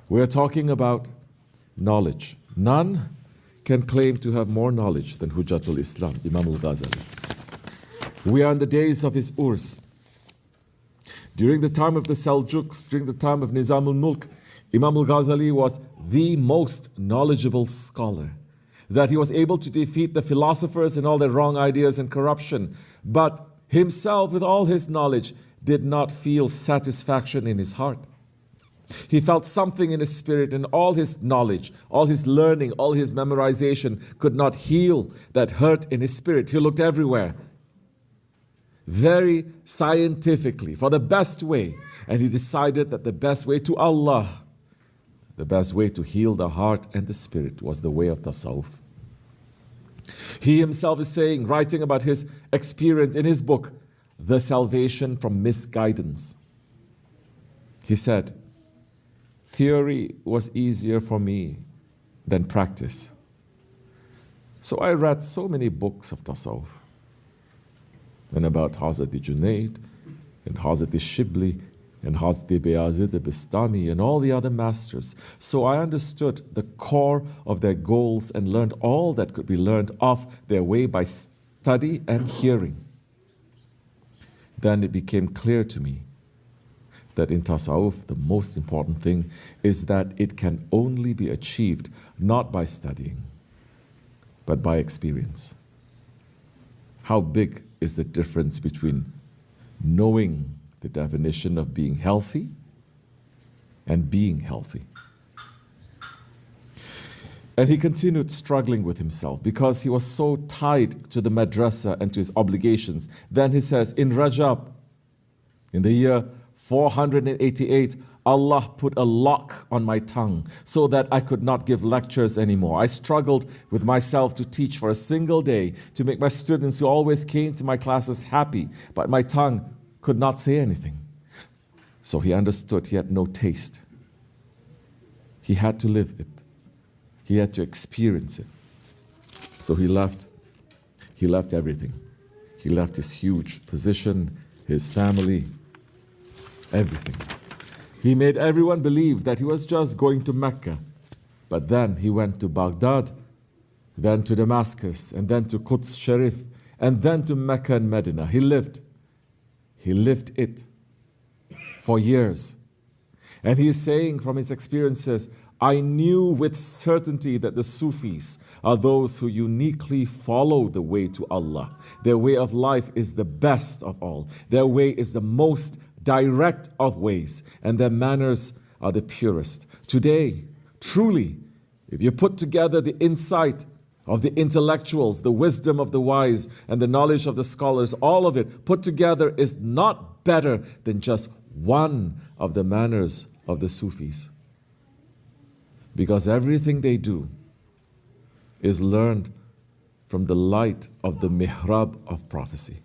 We are talking about knowledge. None can claim to have more knowledge than Hüccetü'l-İslâm, Imam Al-Ghazali. We are in the days of his Urs. During the time of the Seljuks, during the time of Nizam al-Mulk, Imam Al-Ghazali was the most knowledgeable scholar, that he was able to defeat the philosophers and all their wrong ideas and corruption. But himself, with all his knowledge, did not feel satisfaction in his heart. He felt something in his spirit, and all his knowledge, all his learning, all his memorization could not heal that hurt in his spirit. He looked everywhere, very scientifically, for the best way. And he decided that the best way to Allah, the best way to heal the heart and the spirit, was the way of tasawwuf. He himself is saying, writing about his experience in his book, The Salvation from Misguidance. He said, theory was easier for me than practice. So I read so many books of tasawwuf, and about Hazrat Junaid, and Hazrat Shibli, and Hazrat Bayazid Bistami, and all the other masters. So I understood the core of their goals and learned all that could be learned of their way by study and hearing. Then it became clear to me that in tasawwuf, the most important thing is that it can only be achieved not by studying, but by experience. How big is the difference between knowing the definition of being healthy and being healthy? And he continued struggling with himself because he was so tied to the madrasa and to his obligations. Then he says, in Rajab, in the year 488, Allah put a lock on my tongue so that I could not give lectures anymore. I struggled with myself to teach for a single day, to make my students who always came to my classes happy, but my tongue could not say anything. So he understood he had no taste. He had to live it. He had to experience it. So he left everything. He left his huge position, his family, everything. He made everyone believe that he was just going to Mecca. But then he went to Baghdad, then to Damascus, and then to Quds Sharif, and then to Mecca and Medina. He lived it for years. And he is saying from his experiences, I knew with certainty that the Sufis are those who uniquely follow the way to Allah. Their way of life is the best of all. Their way is the most direct of ways, and their manners are the purest. Today, truly, if you put together the insight of the intellectuals, the wisdom of the wise, and the knowledge of the scholars, all of it put together is not better than just one of the manners of the Sufis. Because everything they do is learned from the light of the mihrab of prophecy.